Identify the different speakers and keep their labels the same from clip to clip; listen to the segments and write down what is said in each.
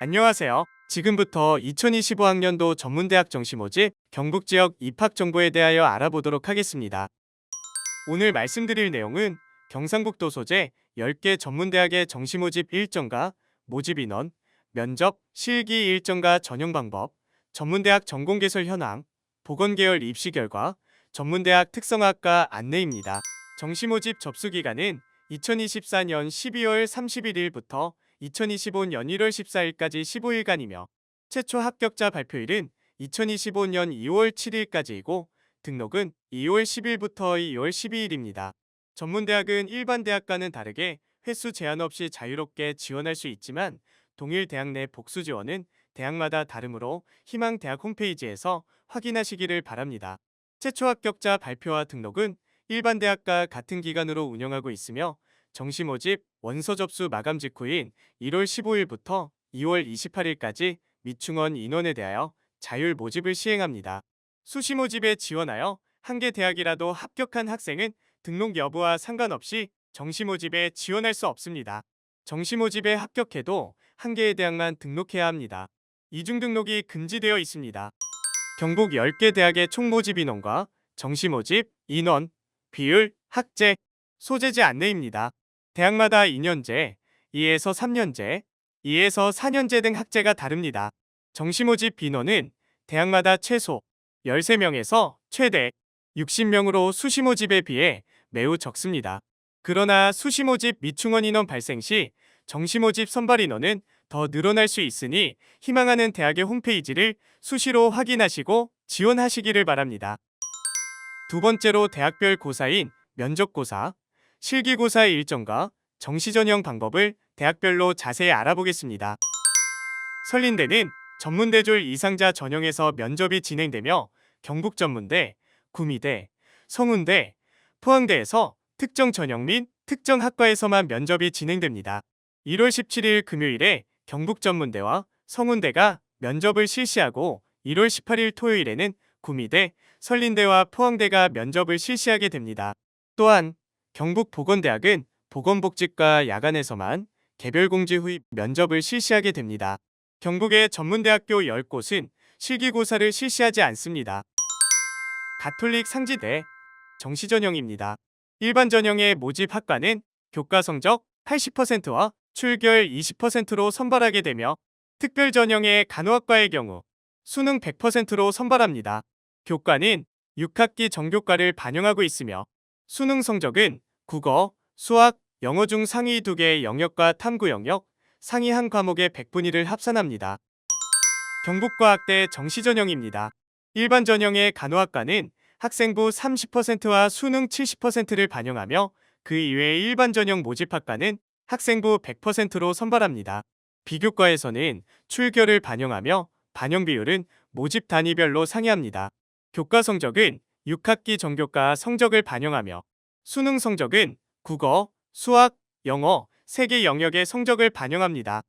Speaker 1: 안녕하세요. 지금부터 2025학년도 전문대학 정시 모집 경북 지역 입학 정보에 대하여 알아보도록 하겠습니다. 오늘 말씀드릴 내용은 경상북도 소재 10개 전문대학의 정시 모집 일정과 모집 인원, 면접, 실기 일정과 전형 방법, 전문대학 전공 개설 현황, 보건계열 입시 결과, 전문대학 특성학과 안내입니다. 정시 모집 접수 기간은 2024년 12월 31일부터 2025년 1월 14일까지 15일간이며 최초 합격자 발표일은 2025년 2월 7일까지이고 등록은 2월 10일부터 2월 12일입니다. 전문대학은 일반 대학과는 다르게 횟수 제한 없이 자유롭게 지원할 수 있지만 동일 대학 내 복수 지원은 대학마다 다르므로 희망 대학 홈페이지에서 확인하시기를 바랍니다. 최초 합격자 발표와 등록은 일반 대학과 같은 기간으로 운영하고 있으며 정시 모집 원서 접수 마감 직후인 1월 15일부터 2월 28일까지 미충원 인원에 대하여 자율 모집을 시행합니다. 수시 모집에 지원하여 한 개 대학이라도 합격한 학생은 등록 여부와 상관없이 정시 모집에 지원할 수 없습니다. 정시 모집에 합격해도 한 개의 대학만 등록해야 합니다. 이중 등록이 금지되어 있습니다. 경북 10개 대학의 총 모집 인원과 정시 모집 인원, 비율, 학제, 소재지 안내입니다. 대학마다 2년제, 2에서 3년제, 2에서 4년제 등 학제가 다릅니다. 정시 모집 인원은 대학마다 최소 13명에서 최대 60명으로 수시 모집에 비해 매우 적습니다. 그러나 수시 모집 미충원 인원 발생 시 정시 모집 선발 인원은 더 늘어날 수 있으니 희망하는 대학의 홈페이지를 수시로 확인하시고 지원하시기를 바랍니다. 두 번째로 대학별 고사인 면접고사, 실기고사 일정과 정시 전형 방법을 대학별로 자세히 알아보겠습니다. 설린대는 전문대졸 이상자 전형에서 면접이 진행되며 경북전문대, 구미대, 성운대, 포항대에서 특정 전형 및 특정 학과에서만 면접이 진행됩니다. 1월 17일 금요일에 경북전문대와 성운대가 면접을 실시하고 1월 18일 토요일에는 구미대, 설린대와 포항대가 면접을 실시하게 됩니다. 또한 경북보건대학은 보건복지과 야간에서만 개별 공지 후 면접을 실시하게 됩니다. 경북의 전문대학교 10곳은 실기고사를 실시하지 않습니다. 가톨릭 상지대 정시 전형입니다. 일반 전형의 모집 학과는 교과 성적 80%와 출결 20%로 선발하게 되며 특별 전형의 간호학과의 경우 수능 100%로 선발합니다. 교과는 6학기 정교과를 반영하고 있으며 수능 성적은 국어, 수학, 영어 중 상위 2개의 영역과 탐구 영역, 상위 한 과목의 100분위를 합산합니다. 경북과학대 정시 전형입니다. 일반 전형의 간호학과는 학생부 30%와 수능 70%를 반영하며 그 이외의 일반 전형 모집학과는 학생부 100%로 선발합니다. 비교과에서는 출결을 반영하며 반영 비율은 모집 단위별로 상이합니다. 교과 성적은 6학기 정교과 성적을 반영하며 수능 성적은 국어, 수학, 영어, 3개 영역의 성적을 반영합니다.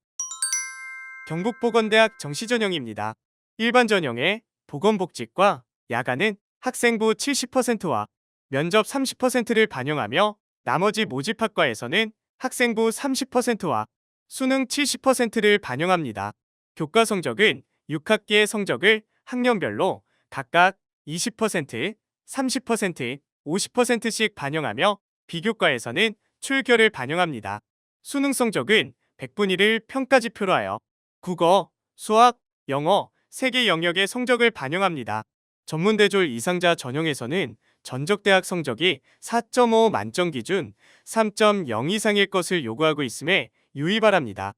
Speaker 1: 경북보건대학 정시 전형입니다. 일반 전형의 보건복지과, 야간은 학생부 70%와 면접 30%를 반영하며 나머지 모집학과에서는 학생부 30%와 수능 70%를 반영합니다. 교과 성적은 6학기의 성적을 학년별로 각각 20%, 30%, 50%씩 반영하며 비교과에서는 출결을 반영합니다. 수능 성적은 100분위를 평가지표로 하여 국어, 수학, 영어 3개 영역의 성적을 반영합니다. 전문대졸 이상자 전형에서는 전적대학 성적이 4.5 만점 기준 3.0 이상일 것을 요구하고 있음에 유의 바랍니다.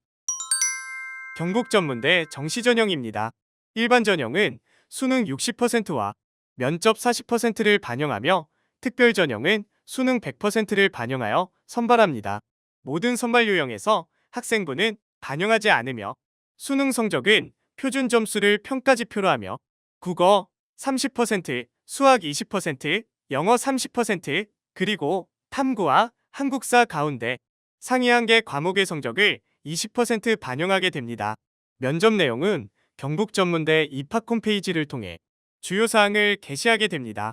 Speaker 1: 경북전문대 정시 전형입니다. 일반 전형은 수능 60%와 면접 40%를 반영하며 특별 전형은 수능 100%를 반영하여 선발합니다. 모든 선발 유형에서 학생부는 반영하지 않으며 수능 성적은 표준 점수를 평가지표로 하며 국어 30%, 수학 20%, 영어 30%, 그리고 탐구와 한국사 가운데 상위 한 개 과목의 성적을 20% 반영하게 됩니다. 면접 내용은 경북전문대 입학 홈페이지를 통해 주요 사항을 게시하게 됩니다.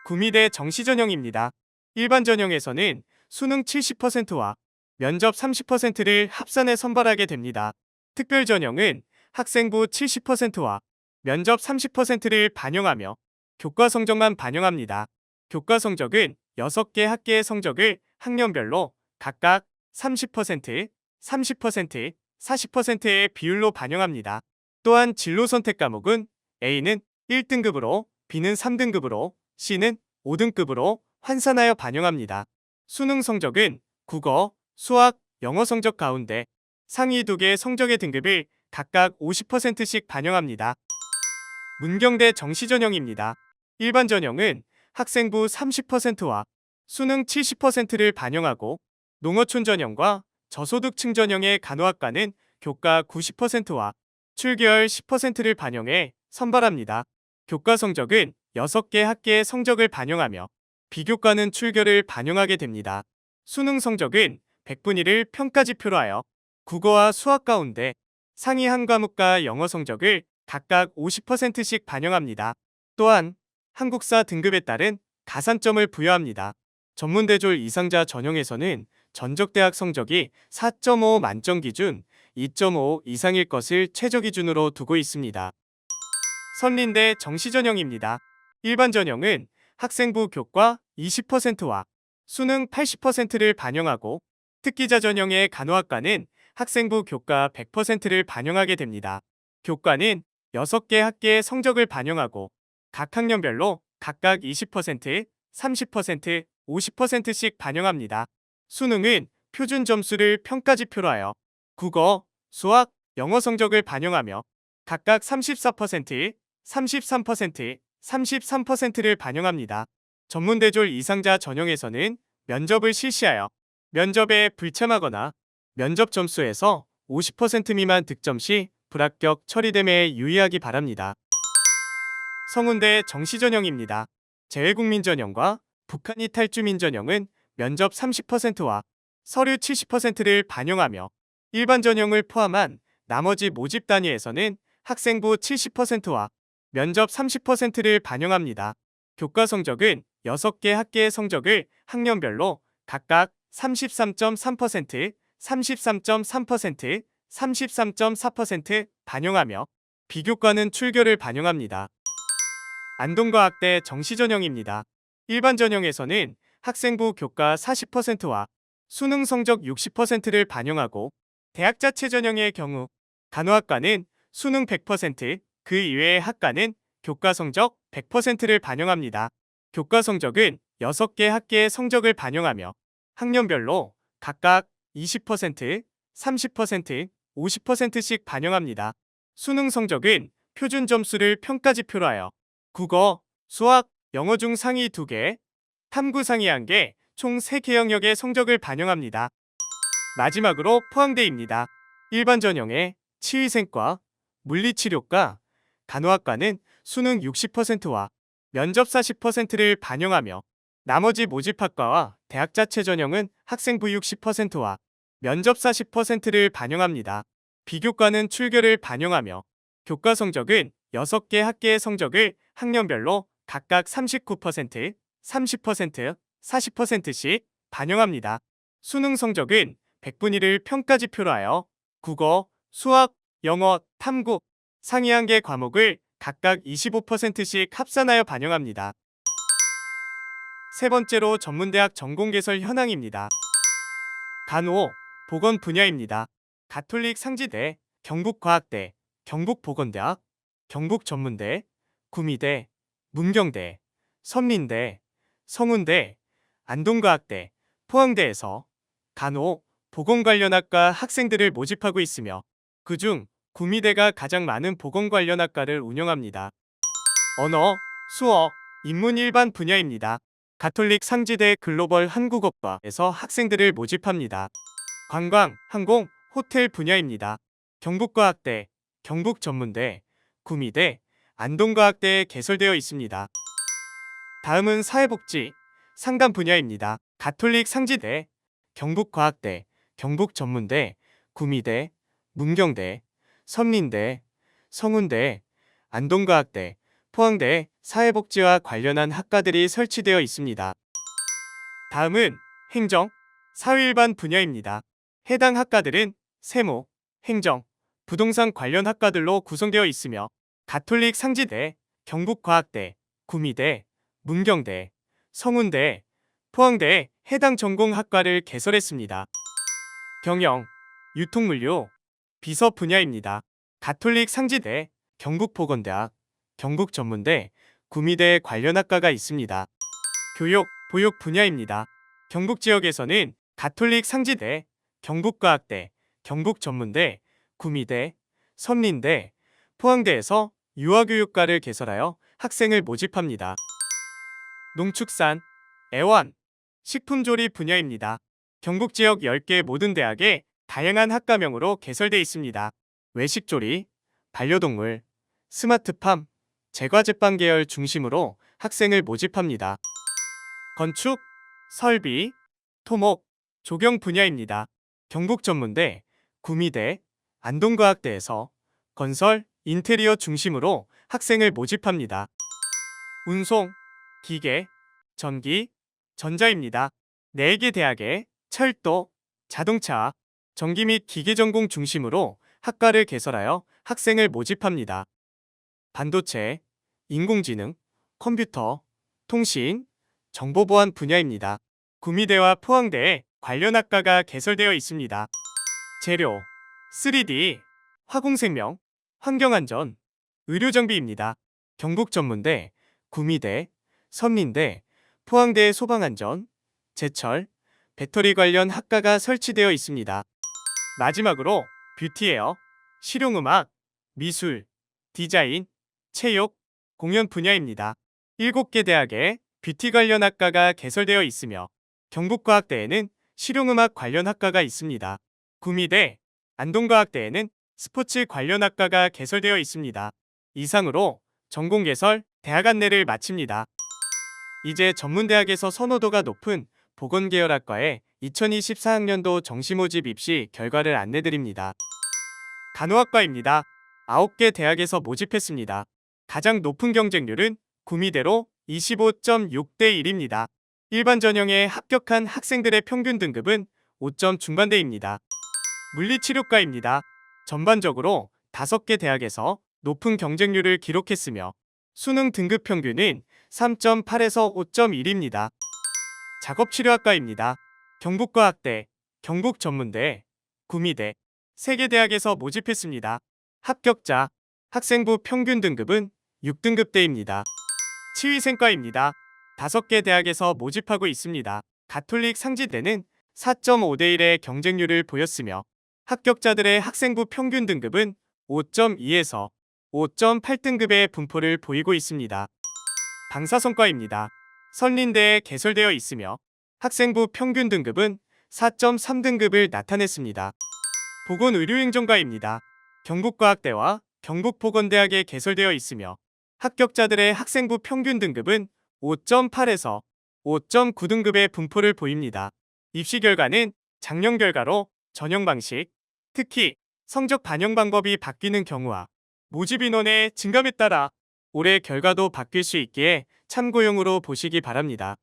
Speaker 1: 구미대 정시 전형입니다. 일반 전형에서는 수능 70%와 면접 30%를 합산해 선발하게 됩니다. 특별 전형은 학생부 70%와 면접 30%를 반영하며 교과 성적만 반영합니다. 교과 성적은 6개 학계의 성적을 학년별로 각각 30%, 30%, 40%의 비율로 반영합니다. 또한 진로 선택 과목은 A는 1등급으로, B는 3등급으로, C는 5등급으로 환산하여 반영합니다. 수능 성적은 국어, 수학, 영어 성적 가운데 상위 2개의 성적의 등급을 각각 50%씩 반영합니다. 문경대 정시 전형입니다. 일반 전형은 학생부 30%와 수능 70%를 반영하고 농어촌 전형과 저소득층 전형의 간호학과는 교과 90%와 출결 10%를 반영해 선발합니다. 교과 성적은 6개 학계의 성적을 반영하며 비교과는 출결을 반영하게 됩니다. 수능 성적은 100분위 1을 평가지표로 하여 국어와 수학 가운데 상위 한 과목과 영어 성적을 각각 50%씩 반영합니다. 또한 한국사 등급에 따른 가산점을 부여합니다. 전문대졸 이상자 전형에서는 전적대학 성적이 4.5 만점 기준 2.5 이상일 것을 최저 기준으로 두고 있습니다. 선린대 정시 전형입니다. 일반 전형은 학생부 교과 20%와 수능 80%를 반영하고 특기자 전형의 간호학과는 학생부 교과 100%를 반영하게 됩니다. 교과는 6개 학계의 성적을 반영하고 각 학년별로 각각 20%, 30%, 50%씩 반영합니다. 수능은 표준 점수를 평가지표로 하여 국어, 수학, 영어 성적을 반영하며 각각 34%, 33%, 33%를 반영합니다. 전문대졸 이상자 전형에서는 면접을 실시하여 면접에 불참하거나 면접 점수에서 50% 미만 득점 시 불합격 처리됨에 유의하기 바랍니다. 성운대 정시 전형입니다. 재외국민 전형과 북한 이탈 주민 전형은 면접 30%와 서류 70%를 반영하며 일반 전형을 포함한 나머지 모집 단위에서는 학생부 70%와 면접 30%를 반영합니다. 교과 성적은 6개 학계의 성적을 학년별로 각각 33.3%, 33.3%, 33.4% 반영하며 비교과는 출결을 반영합니다. 안동과학대 정시 전형입니다. 일반 전형에서는 학생부 교과 40%와 수능 성적 60%를 반영하고 대학 자체 전형의 경우 간호학과는 수능 100%, 그 이외의 학과는 교과 성적 100%를 반영합니다. 교과 성적은 6개 학계의 성적을 반영하며 학년별로 각각 20%, 30%, 50%씩 반영합니다. 수능 성적은 표준 점수를 평가지표로 하여 국어, 수학, 영어 중 상위 2개, 탐구 상위 1개, 총 3개 영역의 성적을 반영합니다. 마지막으로 포항대입니다. 일반 전형의 치의생과, 물리치료과, 간호학과는 수능 60%와 면접 40%를 반영하며 나머지 모집학과와 대학 자체 전형은 학생부 60%와 면접 40%를 반영합니다. 비교과는 출결을 반영하며 교과 성적은 6개 학계의 성적을 학년별로 각각 39%, 30%, 40%씩 반영합니다. 수능 성적은 100분위 1을 평가지표로 하여 국어, 수학, 영어, 탐구, 상위 1개 과목을 각각 25%씩 합산하여 반영합니다. 세 번째로 전문대학 전공개설 현황입니다. 간호, 보건 분야입니다. 가톨릭 상지대, 경북과학대, 경북보건대학, 경북전문대, 구미대, 문경대, 선린대, 성운대, 안동과학대, 포항대에서 간호, 보건 관련 학과 학생들을 모집하고 있으며 그중 구미대가 가장 많은 보건 관련 학과를 운영합니다. 언어, 수어, 인문 일반 분야입니다. 가톨릭 상지대 글로벌 한국어과에서 학생들을 모집합니다. 관광, 항공, 호텔 분야입니다. 경북과학대, 경북전문대, 구미대, 안동과학대에 개설되어 있습니다. 다음은 사회복지, 상담 분야입니다. 가톨릭 상지대, 경북과학대, 경북전문대, 구미대, 문경대, 선린대, 성운대, 안동과학대, 포항대 사회복지와 관련한 학과들이 설치되어 있습니다. 다음은 행정, 사회일반 분야입니다. 해당 학과들은 세무, 행정, 부동산 관련 학과들로 구성되어 있으며 가톨릭 상지대, 경북과학대, 구미대, 문경대, 성운대, 포항대 해당 전공 학과를 개설했습니다. 경영, 유통물류, 비서 분야입니다. 가톨릭 상지대, 경북보건대학, 경북전문대, 구미대 관련 학과가 있습니다. 교육, 보육 분야입니다. 경북 지역에서는 가톨릭 상지대, 경북과학대, 경북전문대, 구미대, 선린대, 포항대에서 유아교육과를 개설하여 학생을 모집합니다. 농축산, 애완, 식품조리 분야입니다. 경북 지역 10개 모든 대학에 다양한 학과명으로 개설되어 있습니다. 외식조리, 반려동물, 스마트팜, 제과제빵 계열 중심으로 학생을 모집합니다. 건축, 설비, 토목, 조경 분야입니다. 경북전문대, 구미대, 안동과학대에서 건설, 인테리어 중심으로 학생을 모집합니다. 운송, 기계, 전기, 전자입니다. 4개 대학에 철도, 자동차, 전기 및 기계 전공 중심으로 학과를 개설하여 학생을 모집합니다. 반도체, 인공지능, 컴퓨터, 통신, 정보보안 분야입니다. 구미대와 포항대에 관련 학과가 개설되어 있습니다. 재료, 3D, 화공생명, 환경안전, 의료정비입니다. 경북전문대, 구미대, 선린대, 포항대 소방안전, 제철, 배터리 관련 학과가 설치되어 있습니다. 마지막으로 뷰티웨어, 실용음악, 미술, 디자인, 체육, 공연 분야입니다. 7개 대학에 뷰티 관련 학과가 개설되어 있으며 경북과학대에는 실용음악 관련 학과가 있습니다. 구미대, 안동과학대에는 스포츠 관련 학과가 개설되어 있습니다. 이상으로 전공 개설, 대학 안내를 마칩니다. 이제 전문대학에서 선호도가 높은 보건계열학과의 2024학년도 정시모집 입시 결과를 안내드립니다. 간호학과입니다. 9개 대학에서 모집했습니다. 가장 높은 경쟁률은 구미대로 25.6대 1입니다. 일반 전형에 합격한 학생들의 평균 등급은 5점 중반대입니다. 물리치료과입니다. 전반적으로 5개 대학에서 높은 경쟁률을 기록했으며 수능 등급 평균은 3.8에서 5.1입니다. 작업치료학과입니다. 경북과학대, 경북전문대, 구미대, 3개 대학에서 모집했습니다. 합격자, 학생부 평균 등급은 6등급대입니다. 치위생과입니다. 5개 대학에서 모집하고 있습니다. 가톨릭 상지대는 4.5대 1의 경쟁률을 보였으며 합격자들의 학생부 평균 등급은 5.2에서 5.8등급의 분포를 보이고 있습니다. 방사선과입니다. 선린대에 개설되어 있으며 학생부 평균 등급은 4.3등급을 나타냈습니다. 보건의료행정과입니다. 경북과학대와 경북보건대학에 개설되어 있으며 합격자들의 학생부 평균 등급은 5.8에서 5.9등급의 분포를 보입니다. 입시 결과는 작년 결과로 전형 방식, 특히 성적 반영 방법이 바뀌는 경우와 모집 인원의 증감에 따라 올해 결과도 바뀔 수 있기에 참고용으로 보시기 바랍니다.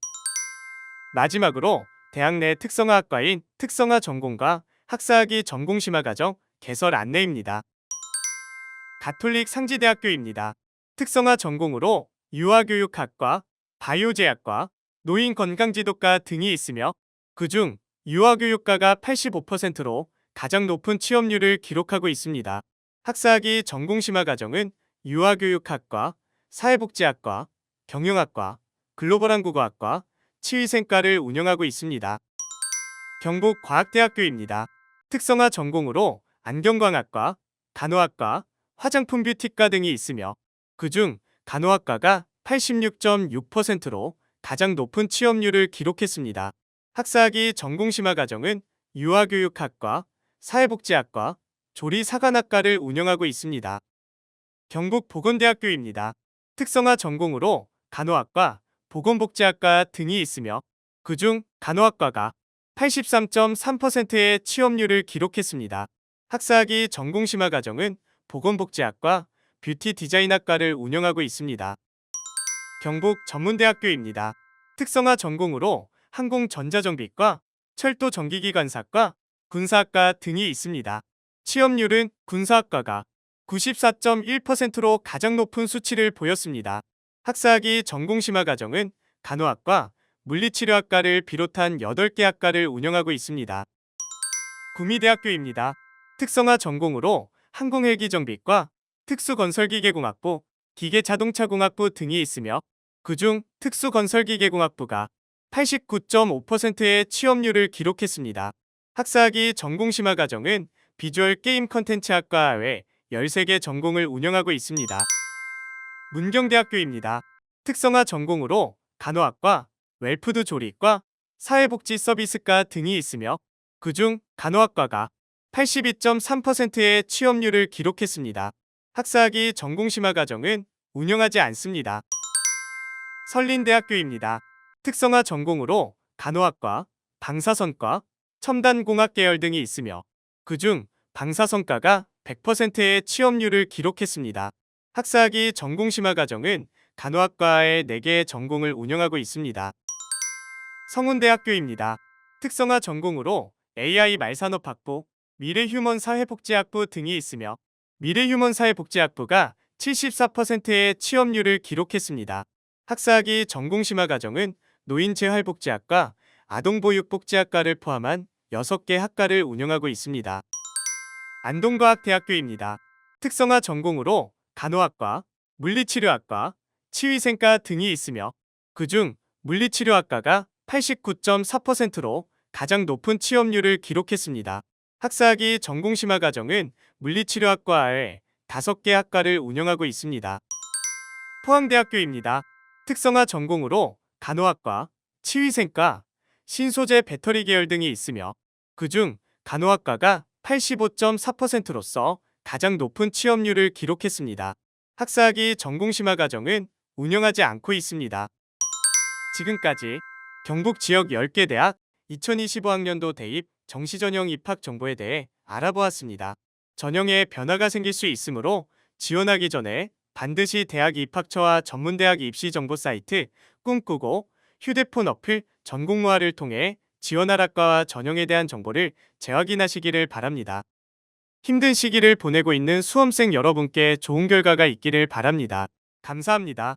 Speaker 1: 마지막으로 대학 내 특성화학과인 특성화 전공과 학사학위 전공심화과정 개설 안내입니다. 가톨릭 상지대학교입니다. 특성화 전공으로 유아교육학과, 바이오제약과, 노인건강지도과 등이 있으며 그중 유아교육과가 85%로 가장 높은 취업률을 기록하고 있습니다. 학사학위 전공심화과정은 유아교육학과, 사회복지학과, 경영학과, 글로벌한국어학과, 치위생과를 운영하고 있습니다. 경북과학대학교입니다. 특성화 전공으로 안경광학과, 간호학과, 화장품 뷰티과 등이 있으며 그중 간호학과가 86.6%로 가장 높은 취업률을 기록했습니다. 학사학위 전공심화과정은 유아교육학과, 사회복지학과, 조리사관학과를 운영하고 있습니다. 경북보건대학교입니다. 특성화 전공으로 간호학과, 보건복지학과 등이 있으며 그중 간호학과가 83.3%의 취업률을 기록했습니다. 학사학위 전공심화과정은 보건복지학과, 뷰티 디자인학과를 운영하고 있습니다. 경북전문대학교입니다. 특성화 전공으로 항공전자정비과, 철도전기기관사과, 군사학과 등이 있습니다. 취업률은 군사학과가 94.1%로 가장 높은 수치를 보였습니다. 학사학위 전공심화 과정은 간호학과, 물리치료학과를 비롯한 8개 학과를 운영하고 있습니다. 구미대학교입니다. 특성화 전공으로 항공헬기정비과, 특수건설기계공학부, 기계자동차공학부 등이 있으며 그중 특수건설기계공학부가 89.5%의 취업률을 기록했습니다. 학사학위 전공심화 과정은 비주얼 게임 컨텐츠학과 외 13개 전공을 운영하고 있습니다. 문경대학교입니다. 특성화 전공으로 간호학과, 웰푸드 조리과, 사회복지 서비스과 등이 있으며 그중 간호학과가 82.3%의 취업률을 기록했습니다. 학사학위 전공심화 과정은 운영하지 않습니다. 설린대학교입니다. 특성화 전공으로 간호학과, 방사선과, 첨단공학 계열 등이 있으며 그중 방사선과가 100%의 취업률을 기록했습니다. 학사학위 전공심화 과정은 간호학과의 4개의 전공을 운영하고 있습니다. 성운대학교입니다. 특성화 전공으로 AI 말산업학부, 미래휴먼사회복지학부 등이 있으며 미래휴먼사회복지학부가 74%의 취업률을 기록했습니다. 학사학위 전공심화 과정은 노인재활복지학과, 아동보육복지학과를 포함한 6개 학과를 운영하고 있습니다. 안동과학대학교입니다. 특성화 전공으로 간호학과, 물리치료학과, 치위생과 등이 있으며 그중 물리치료학과가 89.4%로 가장 높은 취업률을 기록했습니다. 학사학위 전공심화 과정은 물리치료학과 외 5개 학과를 운영하고 있습니다. 포항대학교입니다. 특성화 전공으로 간호학과, 치위생과, 신소재 배터리 계열 등이 있으며 그중 간호학과가 85.4%로서 가장 높은 취업률을 기록했습니다. 학사학위 전공심화 과정은 운영하지 않고 있습니다. 지금까지 경북 지역 10개 대학 2025학년도 대입 정시전형 입학 정보에 대해 알아보았습니다. 전형에 변화가 생길 수 있으므로 지원하기 전에 반드시 대학 입학처와 전문대학 입시 정보 사이트 꿈꾸고 휴대폰 어플 전공모아를 통해 지원할 학과와 전형에 대한 정보를 재확인하시기를 바랍니다. 힘든 시기를 보내고 있는 수험생 여러분께 좋은 결과가 있기를 바랍니다. 감사합니다.